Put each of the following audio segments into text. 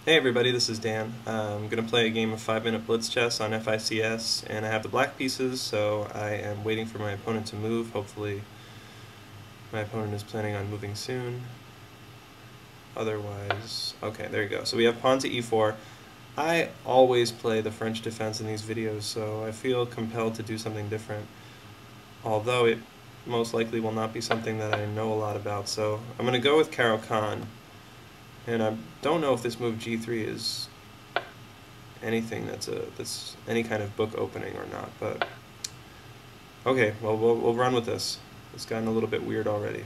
Hey everybody, this is Dan. I'm going to play a game of 5-minute Blitz chess on FICS, and I have the black pieces, so I am waiting for my opponent to move. Hopefully my opponent is planning on moving soon. Otherwise, okay, there you go. So we have pawn to e4. I always play the French defense in these videos, so I feel compelled to do something different, although it most likely will not be something that I know a lot about. So I'm going to go with Caro-Kann. And I don't know if this move g3 is anything that's any kind of book opening or not, but okay, well we'll run with this. It's gotten a little bit weird already.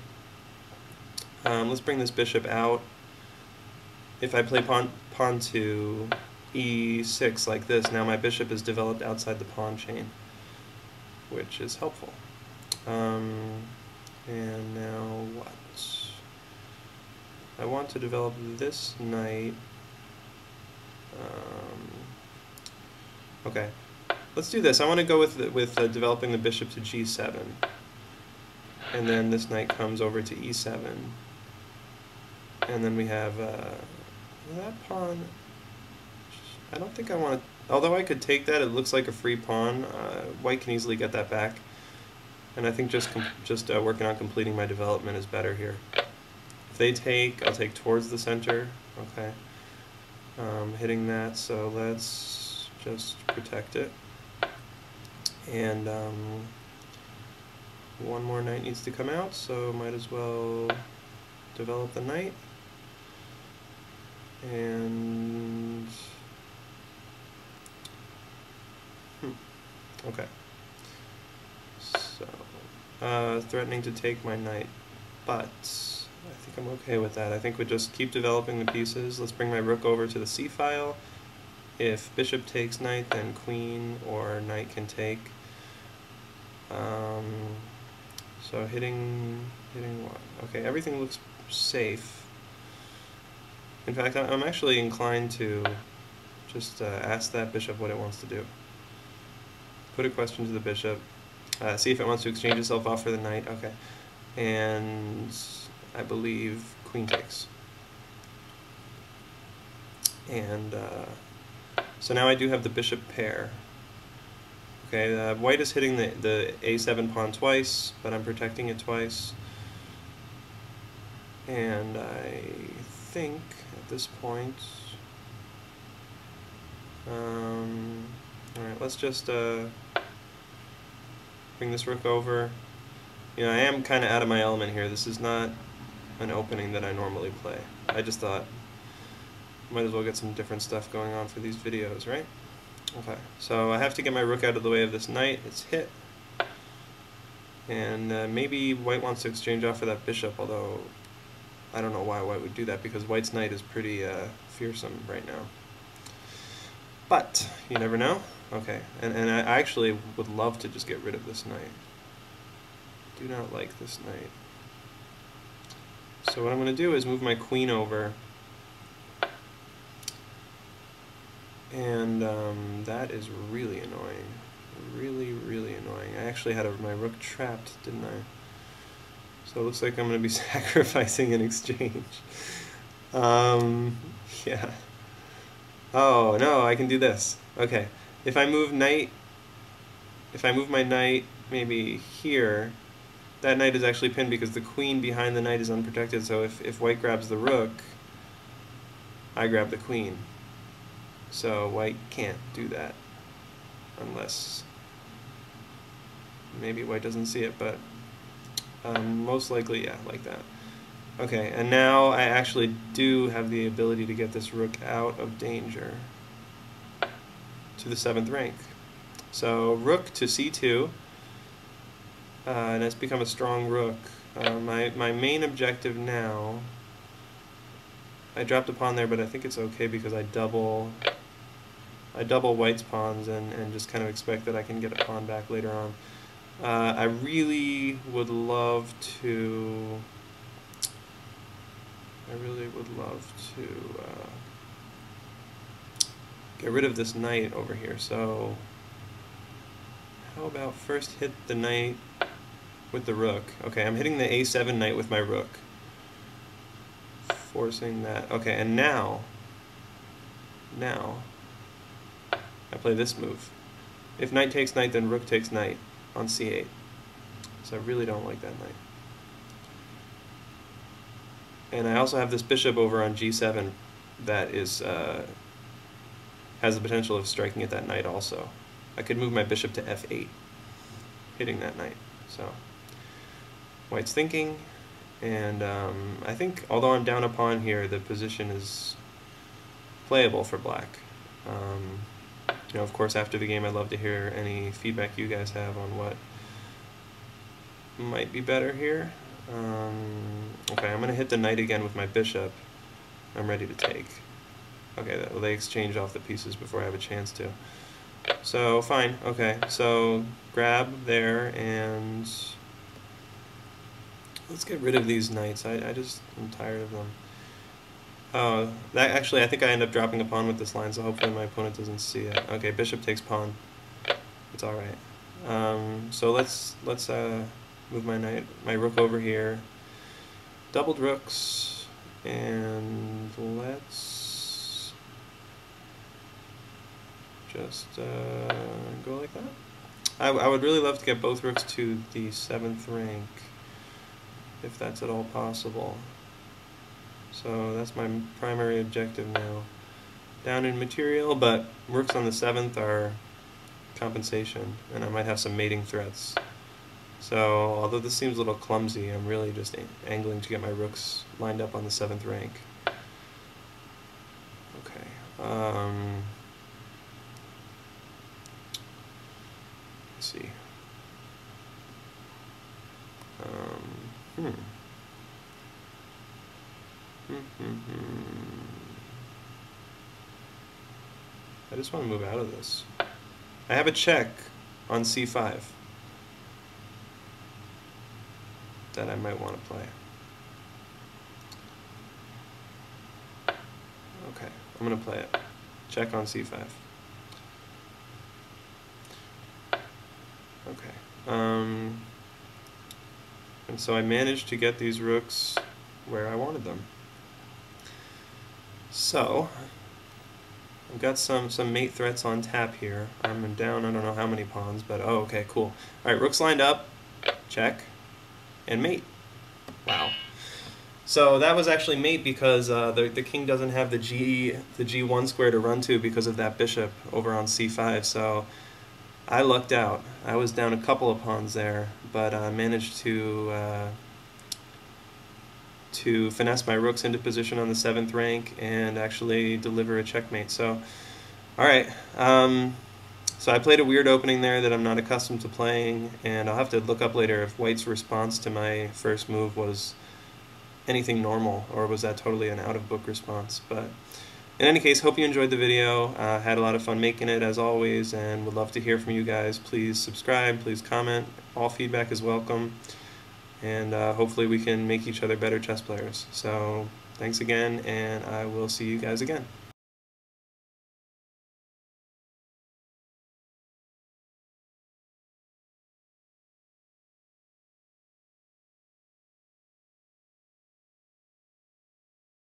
Let's bring this bishop out. If I play pawn to e6 like this, now my bishop is developed outside the pawn chain, which is helpful. And now what? I want to develop this knight. Okay, let's do this. I want to go with developing the bishop to g7, and then this knight comes over to e7, and then we have that pawn. I don't think I want to. Although I could take that, it looks like a free pawn. White can easily get that back, and I think just working on completing my development is better here. If they take, I'll take towards the center, okay, hitting that, so let's just protect it. And one more knight needs to come out, so might as well develop the knight. And, okay, so, threatening to take my knight, but I think I'm okay with that. I think we just keep developing the pieces. Let's bring my rook over to the c file. If bishop takes knight, then queen or knight can take. So hitting what? Okay, everything looks safe. In fact, I'm actually inclined to just ask that bishop what it wants to do. Put a question to the bishop. See if it wants to exchange itself off for the knight. Okay, and I believe queen takes. And so now I do have the bishop pair. Okay, white is hitting the a7 pawn twice, but I'm protecting it twice. And I think at this point, alright, let's just bring this rook over. You know, I am kind of out of my element here. This is not an opening that I normally play. I just thought might as well get some different stuff going on for these videos, right? Okay, so I have to get my rook out of the way of this knight. It's hit, and maybe white wants to exchange off for that bishop, although I don't know why white would do that, because white's knight is pretty fearsome right now. But you never know. Okay, and I actually would love to just get rid of this knight. Do not like this knight. So what I'm going to do is move my queen over, and that is really annoying. Really, really annoying. I actually had my rook trapped, didn't I? So it looks like I'm going to be sacrificing in exchange. Yeah. Oh, no, I can do this. Okay. If I move my knight maybe here, that knight is actually pinned because the queen behind the knight is unprotected, so if white grabs the rook, I grab the queen. So white can't do that, unless maybe white doesn't see it, but most likely, yeah, like that. Okay, and now I actually do have the ability to get this rook out of danger to the 7th rank. So rook to c2. And it's become a strong rook. My main objective now, I dropped a pawn there, but I think it's okay because I double white's pawns and just kind of expect that I can get a pawn back later on. I really would love to. Get rid of this knight over here. So how about first hit the knight with the rook? Okay, I'm hitting the a7 knight with my rook. forcing that. Okay, and now now I play this move. If knight takes knight, then rook takes knight on c8. So I really don't like that knight. And I also have this bishop over on g7 that is has the potential of striking at that knight also. I could move my bishop to f8, hitting that knight. So white's thinking, and I think although I'm down a pawn here, the position is playable for black. You know, of course, after the game, I'd love to hear any feedback you guys have on what might be better here. Okay, I'm going to hit the knight again with my bishop. I'm ready to take. Okay, well, they exchange off the pieces before I have a chance to. So, fine. Okay, so grab there, and let's get rid of these knights. I'm tired of them. That actually, I think I end up dropping a pawn with this line, so hopefully my opponent doesn't see it. Okay, bishop takes pawn. It's all right. So let's move my rook over here. Doubled rooks, and let's just go like that. I would really love to get both rooks to the 7th rank, if that's at all possible. So that's my primary objective now. Down in material, but rooks on the 7th are compensation, and I might have some mating threats. So although this seems a little clumsy, I'm really just angling to get my rooks lined up on the 7th rank. Okay. Let's see. I just want to move out of this. I have a check on c5 that I might want to play. Okay, I'm going to play it. Check on c5. Okay. And so I managed to get these rooks where I wanted them. So I've got some mate threats on tap here. I'm down, I don't know how many pawns, but oh, okay, cool. All right, rooks lined up, check, and mate. Wow. So that was actually mate because the king doesn't have the g1 square to run to because of that bishop over on c5. So I lucked out. I was down a couple of pawns there, but managed to finesse my rooks into position on the 7th rank and actually deliver a checkmate. So, alright, so I played a weird opening there that I'm not accustomed to playing, and I'll have to look up later if white's response to my first move was anything normal, or was that totally an out-of-book response. But in any case, hope you enjoyed the video. Had a lot of fun making it, as always, and would love to hear from you guys. Please subscribe, please comment. All feedback is welcome. And hopefully we can make each other better chess players. So thanks again, and I will see you guys again.